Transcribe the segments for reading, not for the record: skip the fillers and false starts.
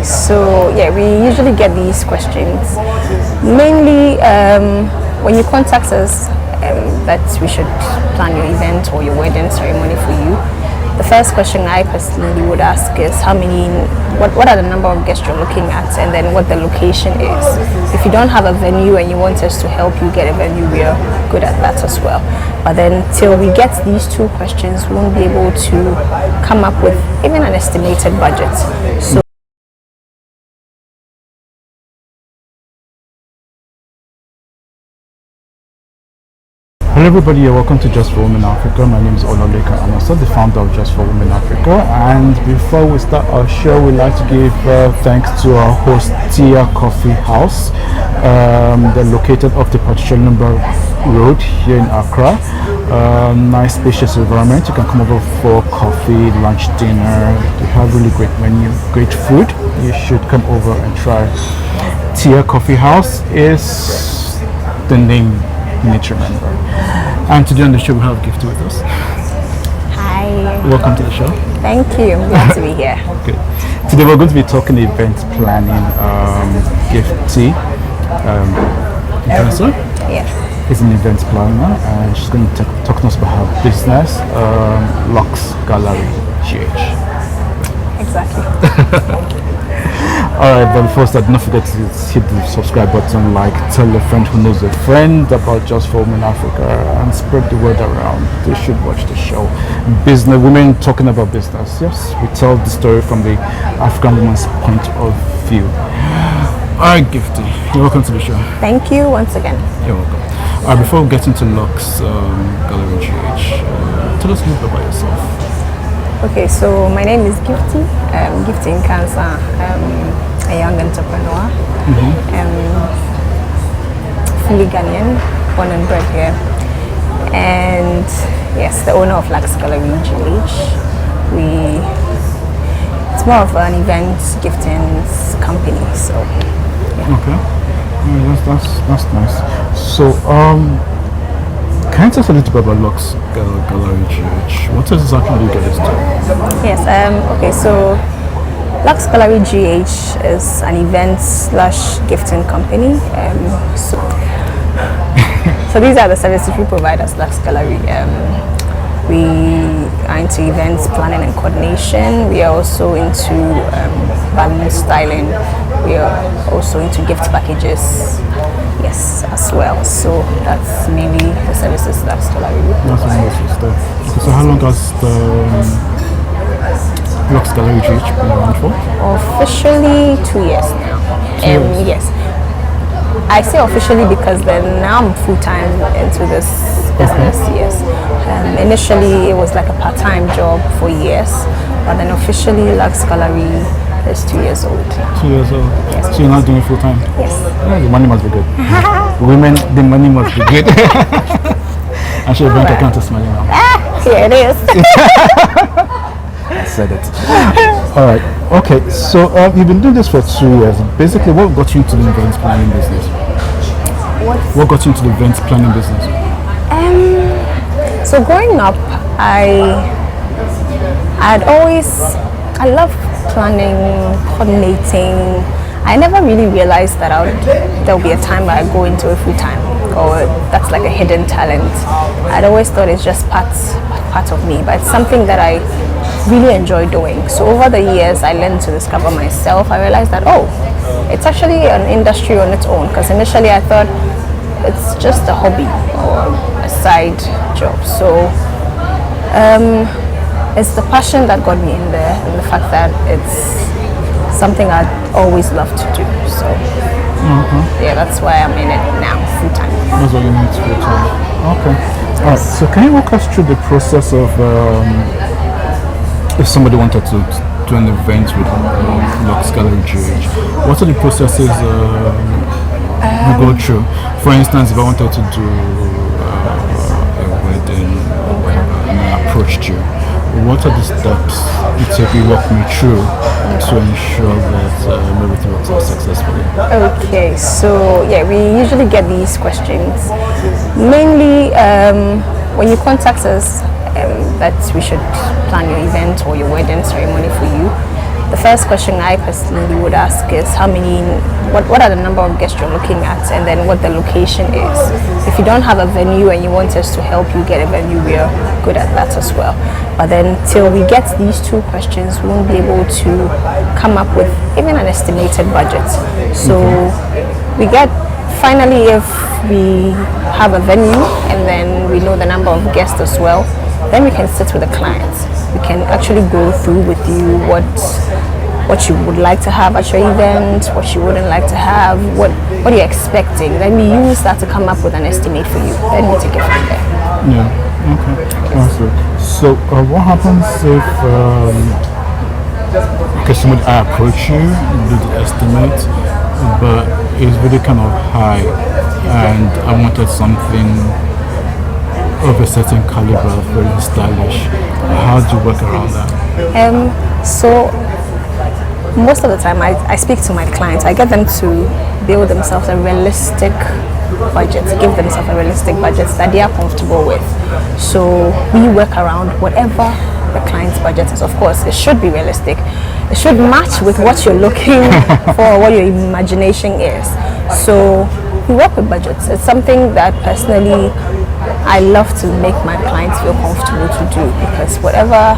so yeah, we usually get these questions mainly when you contact us that we should plan your event or your wedding ceremony for you. The first question I personally would ask is what are the number of guests you're looking at, and then what the location is. If you don't have a venue and you want us to help you get a venue, we are good at that as well. But then till we get these two questions, we won't be able to come up with even an estimated budget. So hello everybody, welcome to Just for Women Africa. My name is Ololeka Amasa, the founder of Just for Women Africa. And before we start our show, we'd like to give thanks to our host, Tia Coffee House. They're located off the Patricianumba Road here in Accra. Nice spacious environment. You can come over for coffee, lunch, dinner. They have really great menu, great food. You should come over and try. Tia Coffee House is the name you need to remember. And today on the show we have Gifty with us. hi. Welcome to the show. Thank you. I'm glad to be here. Good. Today we're going to be talking event planning. Gifty, Cancer Yeah. is an event planner, and she's going to talk to us about her business, Lux Gallery GH. Exactly. Alright, but before that, don't forget to hit the subscribe button, tell a friend who knows a friend about Just for Women Africa, and spread the word around. They should watch the show. Business, women talking about business. Yes, we tell the story from the African woman's point of view. Alright, Gifty, you're welcome to the show. Thank you once again. You're welcome. Alright, before we get into Lux Gallery GH, tell us a little bit about yourself. Okay, so my name is Gifty, Gifty Nkansa. A young entrepreneur, fully Ghanaian, born and bred here, and yes, the owner of Lux Gallery GH. It's more of an event gifting company, so yeah. Okay, yeah, that's nice. So can you tell us a little bit about Lux Gallery GH? What exactly do you get us to? Yes, okay, so Lux Gallery GH is an event/gifting company. So these are the services we provide as Lux Gallery. We are into events planning and coordination. We are also into balloon styling. We are also into gift packages, yes, as well. So that's mainly the services Lux Gallery provides. Okay, so how long has the Lux Gallery GH been around for? Officially 2 years now. 2 years. Yes. I say officially because then now I'm full-time into this business, yes. Initially it was like a part-time job for years, but then officially Lux Gallery is 2 years old. 2 years old? Yes. So you're not doing it full-time? Yes. Yeah, the money must be good. Women, the money must be good. I'm sure your bank account is smiling now. Here it is. I said it. All right. Okay. So you've been doing this for 2 years. Basically, what got you into the events planning business? What got you into the events planning business? So growing up, I love planning, coordinating. I never really realized that there'll be a time where I go into it full time, or that's like a hidden talent. I'd always thought it's just part of me, but it's something that I really enjoy doing. So over the years, I learned to discover myself. I realized that, it's actually an industry on its own, because initially I thought it's just a hobby or a side job. So it's the passion that got me in there, and the fact that it's something I'd always loved to do. So yeah, that's why I'm in it now, full time. That's what you need to do. Okay. All right. So can you walk us through the process of if somebody wanted to do an event with Lux Gallery GH, what are the processes you go through? For instance, if I wanted to do a wedding or whatever, and I approached you, what are the steps you take, you walk me through to ensure that everything works out successfully? Okay, so yeah, we usually get these questions mainly when you contact us that we should plan your event or your wedding ceremony for you. the first question I personally would ask is what are the number of guests you're looking at, and then what the location is. If you don't have a venue and you want us to help you get a venue, we are good at that as well. But then till we get these two questions, we won't be able to come up with even an estimated budget. So we get, finally, if we have a venue and then we know the number of guests as well, then we can sit with the clients. We can actually go through with you what you would like to have at your event, what you wouldn't like to have, what you're expecting. Then we use that to come up with an estimate for you. Then we take it from there. Yeah. Okay. That's good. So what happens if somebody I approach you, do the estimate, but it's really kind of high, and I wanted something of a certain caliber, very stylish. How do you work around that? So most of the time I speak to my clients. I get them to build themselves a realistic budget, give themselves a realistic budget that they are comfortable with. So we work around whatever the client's budget is. Of course, it should be realistic. It should match with what you're looking for, what your imagination is. So we work with budgets. It's something that personally I love to make my clients feel comfortable to do, because whatever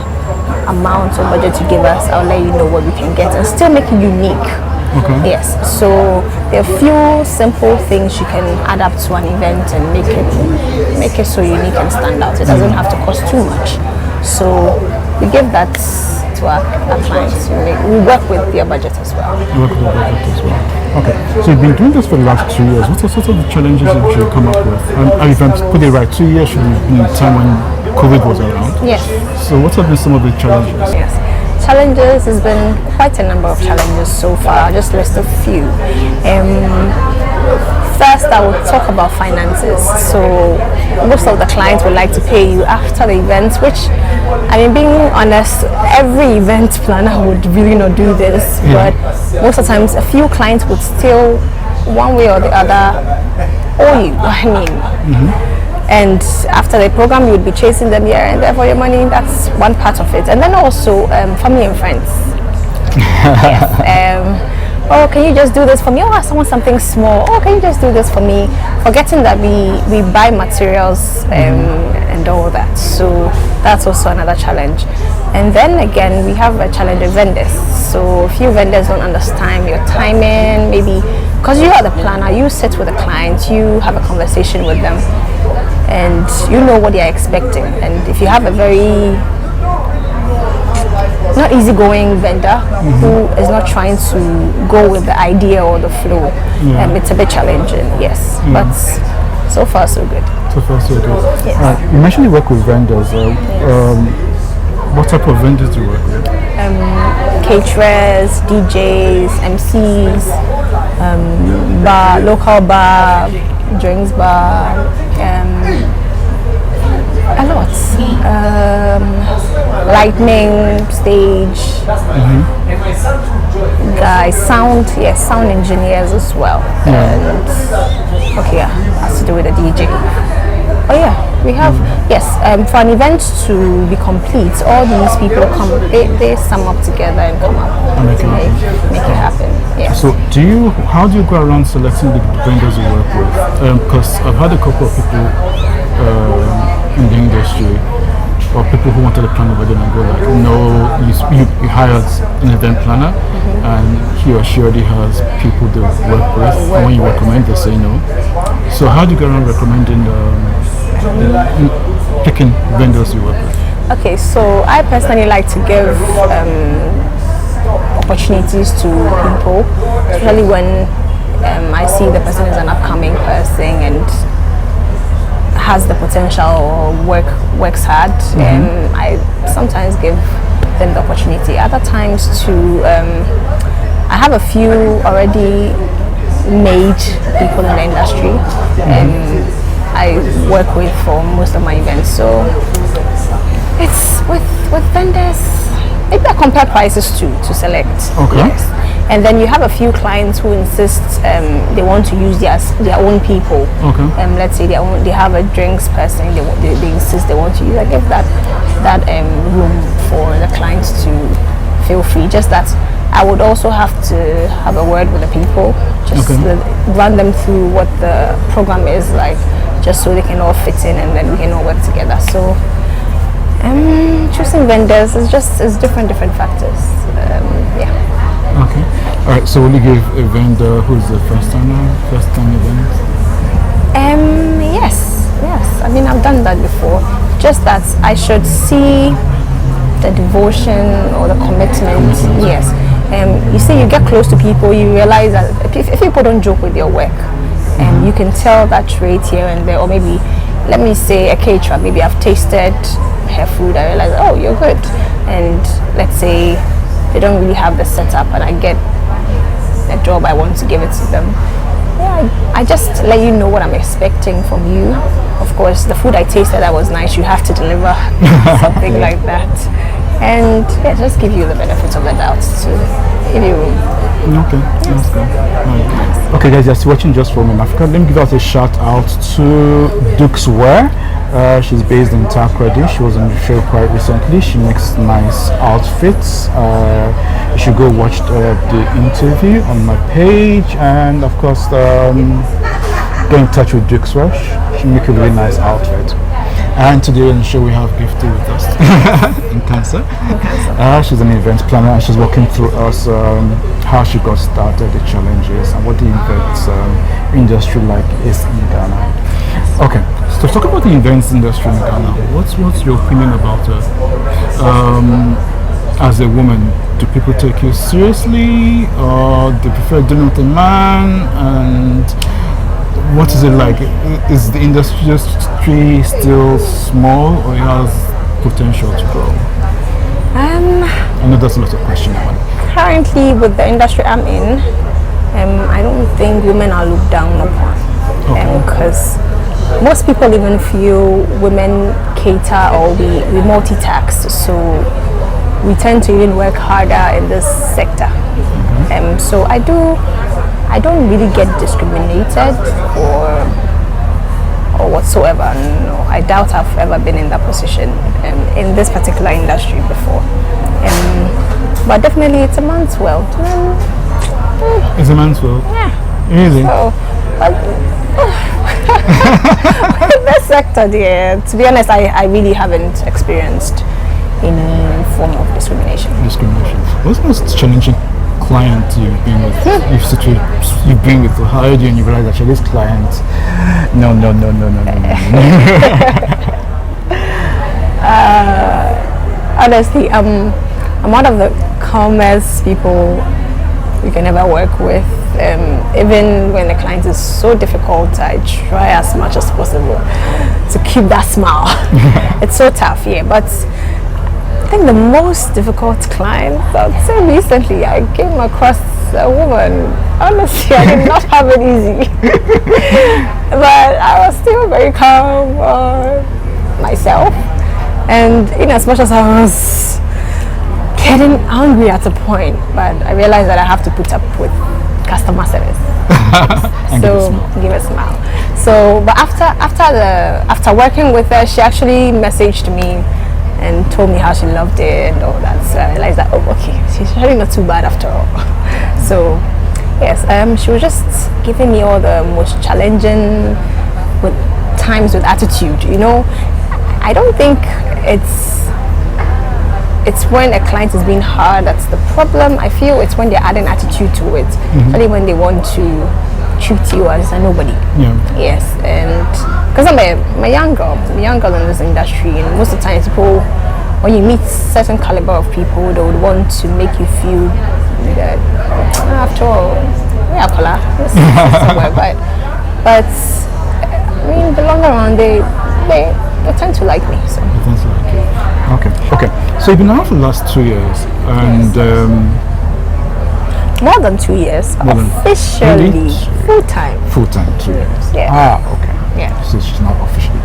amount of budget you give us, I'll let you know what we can get and still make it unique. Okay. Yes, so there are a few simple things you can add up to an event and make it so unique and stand out. It doesn't have to cost too much. So we give that to our clients. We work with their budget as well. You work with the budget as well. Okay. So you've been doing this for the last 2 years. What are sort of the challenges that you come up with? And if I'm put it right, 2 years should have been the time when COVID was around. Yes. So what have been some of the challenges? Yes. Challenges, has been quite a number of challenges so far. I'll just list a few. First, I will talk about finances. So most of the clients would like to pay you after the event, which, I mean, being honest, every event planner would really not do this. But most of the times, a few clients would still, one way or the other, owe you. I mean, and after the program, you would be chasing them here and there for your money. That's one part of it. And then also family and friends. Yes. Oh, can you just do this for me? Oh, I want something small. Oh, can you just do this for me? Forgetting that we buy materials and all that. So that's also another challenge. And then again, we have a challenge with vendors. So a few vendors don't understand your timing. Maybe because you are the planner, you sit with the client, you have a conversation with them, and you know what they are expecting. And if you have a very not easygoing vendor who is not trying to go with the idea or the flow, it's a bit challenging, yes. But so far so good. So far so good. Yes. You mentioned you work with vendors. What type of vendors do you work with? Caterers, DJs, MCs, bar, local bar, drinks bar, a lot. Lighting, stage, guys, sound engineers as well. And has to do with the DJ. Oh yeah, we have, for an event to be complete, all these people come, they sum up together and come up and make it happen. Yeah. So how do you go around selecting the vendors you work with? Because I've had a couple of people in the industry, or people who wanted to plan a wedding and go like, no, you hired an event planner and he or she already has people they work with, and when you recommend they say no. So how do you go around recommending picking vendors you work with? Okay, so I personally like to give opportunities to people, especially when I see the person is an upcoming person and has the potential or works hard. I sometimes give them the opportunity. Other times too, I have a few already made people in the industry I work with for most of my events. So it's with vendors, maybe I compare prices too to select. Okay. Yes. And then you have a few clients who insist they want to use their own people. Okay. Let's say they have a drinks person, they insist they want to use. I give that room for the clients to feel free. Just that I would also have to have a word with the people, just run them through what the program is like, just so they can all fit in and then we can all work together. So choosing vendors is different factors. Yeah. Okay. All right. So will you give a vendor who's the first time event? Yes. I mean, I've done that before. Just that I should see the devotion or the commitment. Yes. You see, you get close to people, you realize that if people don't joke with your work, you can tell that trait here and there. Or maybe, let me say, a caterer. Maybe I've tasted her food. I realize, oh, you're good. And let's say they don't really have the setup, and I get a job, I want to give it to them. Yeah, I just let you know what I'm expecting from you. Of course, the food I tasted that was nice. You have to deliver something like that, and just give you the benefit of the doubt to give you room. Okay, that's good. Right. Okay, guys, just watching Just for Women Africa. Let me give out a shout out to Duke's Wear. She's based in Takoradi. She was on the show quite recently. She makes nice outfits. You should go watch the interview on my page, and of course, get in touch with Duke's Wear. She makes a really nice outfit. And today on the show we have Gifty with us in Cancer. She's an event planner, and she's walking through us how she got started, the challenges, and what the events industry like is in Ghana. Okay, so talk about the events industry in Ghana. What's your opinion about as a woman? Do people take you seriously, or do you prefer doing it with a man? And what is it like? Is the industry still small, or it has potential to grow? I know that's a lot of questions. Currently, with the industry I'm in, I don't think women are looked down upon. Because most people even feel women cater, or we multitask, so we tend to even work harder in this sector. So I don't really get discriminated or whatsoever. No, I doubt I've ever been in that position in this particular industry before. But definitely, it's a man's world. It's a man's world. Yeah. Really? So, this sector, dear, to be honest, I really haven't experienced any form of discrimination. What's the most challenging client you've been with? You've been with who hired you, and you realize actually this client, no. Honestly, I'm one of the calmest people you can ever work with. Even when the client is so difficult, I try as much as possible to keep that smile. It's so tough, yeah, but I think the most difficult client, I would say recently, I came across a woman. Honestly, I did not have it easy. But I was still very calm myself. And in as much as I was getting angry at a point, but I realized that I have to put up with customer service. So give a smile. So, but after working with her, she actually messaged me and told me how she loved it and all that. So I realized that, oh, okay, she's really not too bad after all. So yes, she was just giving me all the most challenging times with attitude. You know, I don't think it's when a client is being hard that's the problem. I feel it's when they're adding attitude to it, especially when they want to treat you as a nobody. Yeah. Yes, and because I'm a young girl in this industry, and most of the time people, when you meet certain caliber of people, they would want to make you feel that after all, yeah, Kola, somewhere, but I mean, the longer run, they tend to like me. So. Okay. So you've been around for the last 2 years, and more than 2 years. Officially, full time. 2 years. Yeah. Okay. Yeah. So she's not officially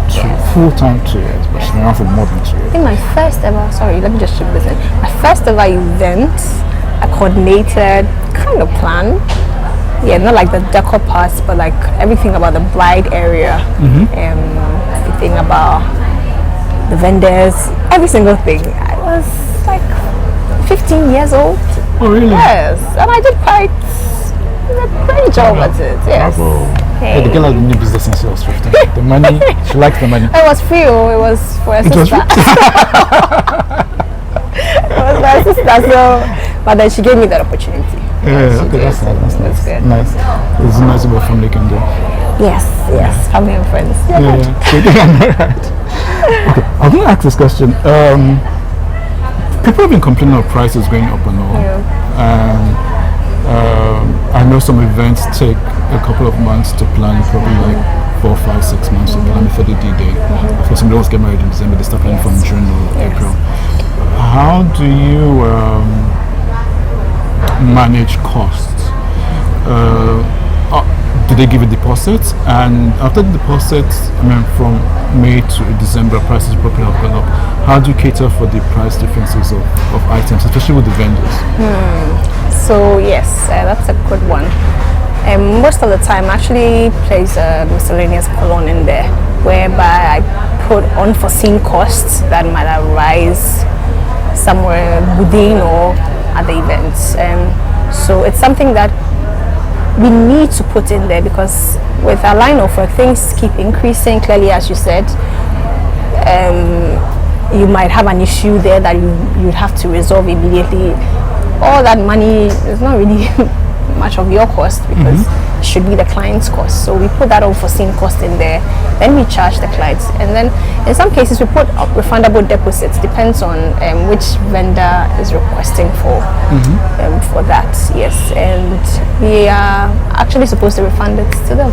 full time 2 years, but she's been around for more than 2 years. I think my first ever. Sorry, let me just chip this in. My first ever event, I coordinated, kind of planned. Yeah, not like the decor parts, but like everything about the bride area, everything about the vendors, every single thing. I was like 15 years old. Oh, really? Yes, and I did quite a great job at it. Yes. Bravo. Hey. The girl had a new business since she was 15. The money, she likes the money. It was free. Oh, it was for a It was sister. It was my sister. So, but then she gave me that opportunity. Yeah, She okay, did, that's so nice. that's good. Nice. It's nice what family can do. Yes, yes, family and friends. Yeah. Yeah, so I know, right? Okay, I'm going to ask this question. People have been complaining of prices going up and all. Yeah. And I know some events take a couple of months to plan, probably like 4, 5, 6 months to plan before the D-Day. Of course, some girls get married in December, they start planning from June or April. How do you manage costs? Do they give you deposits? And after the deposits, I mean, from May to December, prices probably have gone up. How do you cater for the price differences of items, especially with the vendors? So yes, that's a good one. Most of the time, I actually place a miscellaneous column in there, whereby I put unforeseen costs that might arise somewhere within or at the events. So it's something that we need to put in there, because with our line of work, things keep increasing. Clearly, as you said, you might have an issue there that you'd have to resolve immediately. All that money is not really much of your cost, because it should be the client's cost. So we put that unforeseen cost in there, then we charge the clients, and then in some cases we put up refundable deposits. Depends on which vendor is requesting for that. Yes, and we are actually supposed to refund it to them,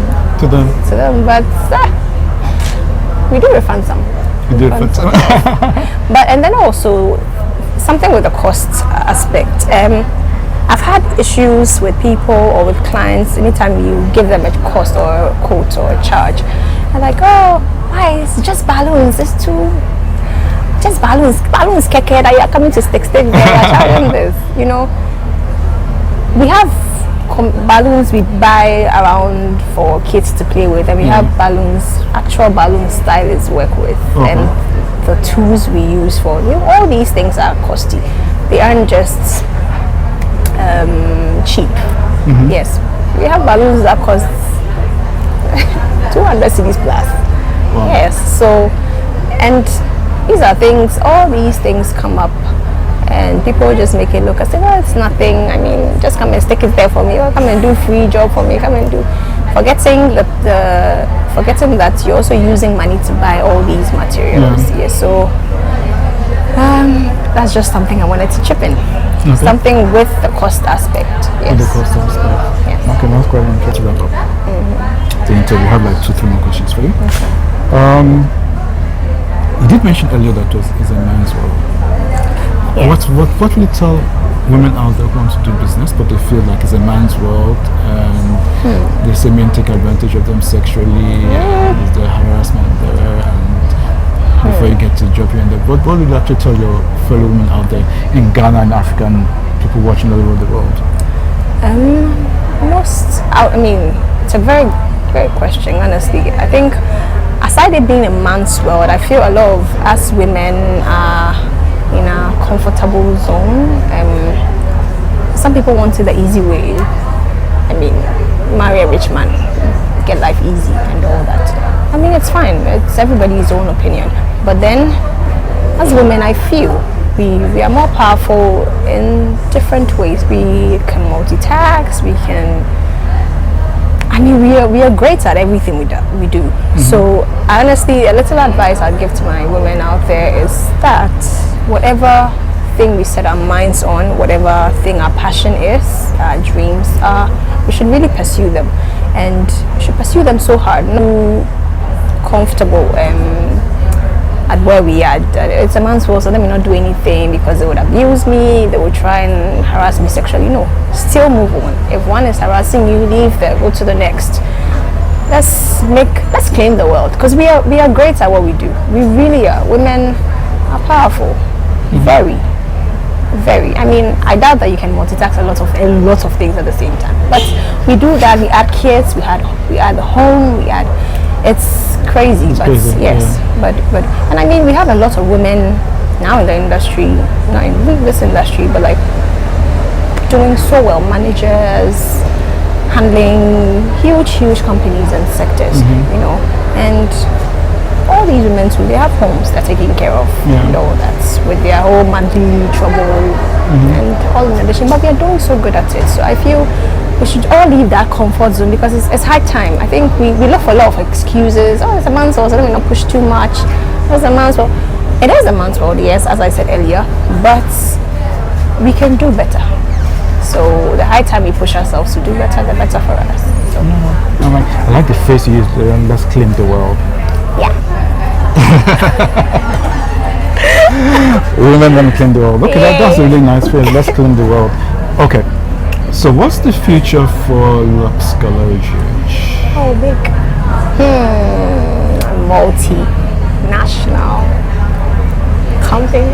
but we do refund some. But and then also something with the cost aspect. I've had issues with people or with clients. Anytime you give them a cost or a quote or a charge, they're like, "Oh, why? It's just balloons. It's just balloons. Balloons, keke. That you're coming to stick. They're charging this. You know, we have balloons we buy around for kids to play with, and we have balloons, actual balloon stylists work with, and the tools we use for all these things are costly. They aren't just cheap. Yes, we have balloons that cost 200 cedis plus. Wow. Yes, so, and these are things, all these things come up, and people just make it look as if, oh, it's nothing. I mean, just come and stick it there for me, or come and do free job for me, come and do, forgetting that you're also using money to buy all these materials. Yes, so that's just something I wanted to chip in. Something with the cost aspect. Yes. With the cost aspect. Yes. Okay, that's quite interesting to wrap up. So we have like 2-3 more questions for you. Okay. You did mention earlier that it's a man's world. Yes. What will you tell women out there who want to do business, but they feel like it's a man's world, and they say men take advantage of them sexually, and there's the harassment there, and before you get to job here and there. What would you actually tell your fellow women out there in Ghana and Africa and people watching all over the world? I mean, it's a very great question, honestly. I think aside it being a man's world, I feel a lot of us women are in a comfortable zone. Some people want it the easy way. I mean, marry a rich man, get life easy and all that. I mean, it's fine. It's everybody's own opinion. But then, as women, I feel we are more powerful in different ways. We can multitask. We can. I mean, we are great at everything we do. So, honestly, a little advice I'd give to my women out there is that whatever thing we set our minds on, whatever thing our passion is, our dreams are, we should really pursue them, and we should pursue them so hard. No comfortable at where we are. It's a man's world, so let me not do anything because they would abuse me, they would try and harass me sexually. No, still move on. If one is harassing you, leave there, go to the next. Let's claim the world, because we are great at what we do. We really are. Women are powerful, very. I mean, I doubt that you can multitask a lot of things at the same time. But we do that. We add kids. We add home. It's crazy. But crazy, yes, but and I mean, we have a lot of women now in the industry, not in this industry, but like doing so well, managers handling huge companies and sectors, you know, and all these women too, they have homes they're taking care of, you know, that's with their whole monthly trouble and all in addition, but we are doing so good at it. So I feel we should all leave that comfort zone because it's high time. I think we look for a lot of excuses. Oh, it's a man's fault, so let me not push too much. It's a man's fault. It is a man's fault, yes, as I said earlier, but we can do better. So the high time we push ourselves to do better, the better for us. So. I like the phrase you used, let's claim the world. Yeah. Women then claim the world. Okay, that's a really nice phrase. Let's claim the world. Okay, so what's the future for Lux Gallery GH? Oh, big. Multinational company.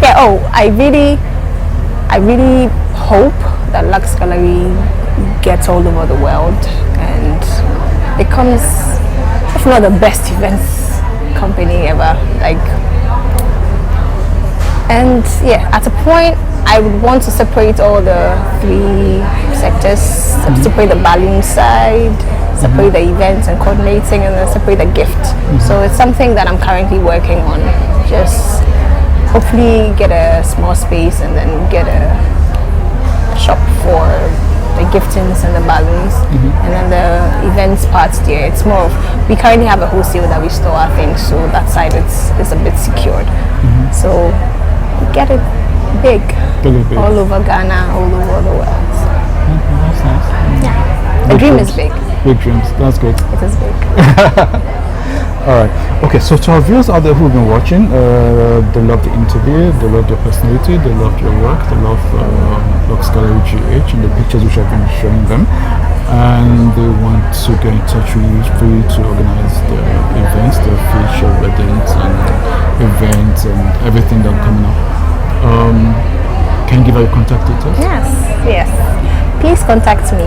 Yeah. Oh, I really hope that Lux Gallery gets all over the world and becomes, if not the best events company ever. Like, and yeah, at a point I would want to separate all the three sectors, separate the balloon side, separate the events and coordinating, and then separate the gift. So it's something that I'm currently working on. Just hopefully get a small space and then get a shop for the giftings and the balloons, and then the events parts there. It's more of, we currently have a wholesale that we store our things, so that side is a bit secured. So get it big, all over Ghana, all over the world. That's nice. Yeah, the dream is big. Big dreams. That's good. It is big. All right. Okay. So to our viewers out there who've been watching, they love the interview, they love your personality, they love your work, they love Lux Gallery GH and the pictures which I've been showing them, and they want to get in touch with you for you to organize their events, their future weddings and events and everything that's coming up. Can you give out your contact details? Yes. Please contact me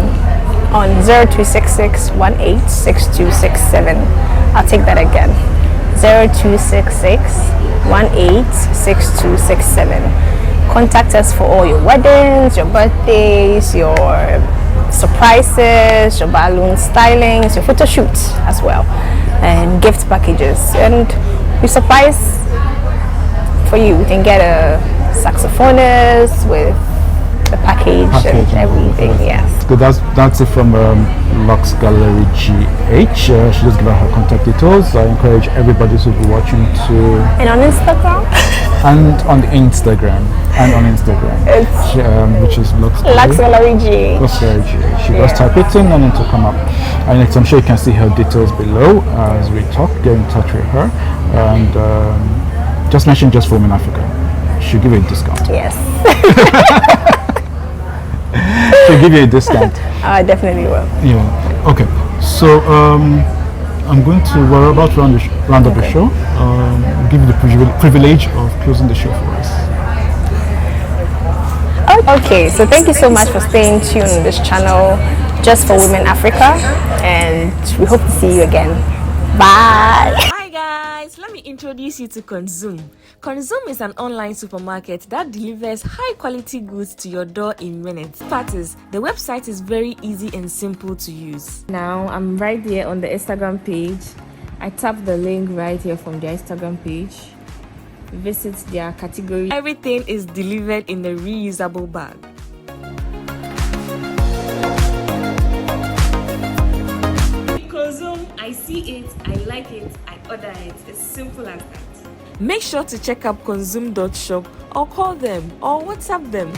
on 0266 186267. I'll take that again. 0266 186267. Contact us for all your weddings, your birthdays, your surprises, your balloon stylings, your photo shoots as well, and gift packages. And we surprise for you. We can get a saxophonist with the package and everything. Yes. Good. That's it from Lux Gallery GH. She just gave out her contact details. I encourage everybody to be watching to. And on Instagram. And on Instagram. It's which is Lux Gallery GH. Lux Gallery GH. You just type it in and it will come up. And I'm sure you can see her details below as we talk. Get in touch with her and just mention Just for Women Africa. She'll give you a discount. Yes. She'll give you a discount. I definitely will. Yeah. Okay. So I'm going to. We're about to round up the show. Give you the privilege of closing the show for us. Okay. So thank you so much for staying tuned on this channel, Just for Women Africa, and we hope to see you again. Bye. Hi guys, let me introduce you to Consume. Consume is an online supermarket that delivers high quality goods to your door in minutes. Fact is, the website is very easy and simple to use. Now I'm right here on the Instagram page. I tap the link right here from their Instagram page. Visit their category. Everything is delivered in a reusable bag. Consume, I see it, I like it, I order it. It's simple as that. Make sure to check out consume.shop or call them or WhatsApp them.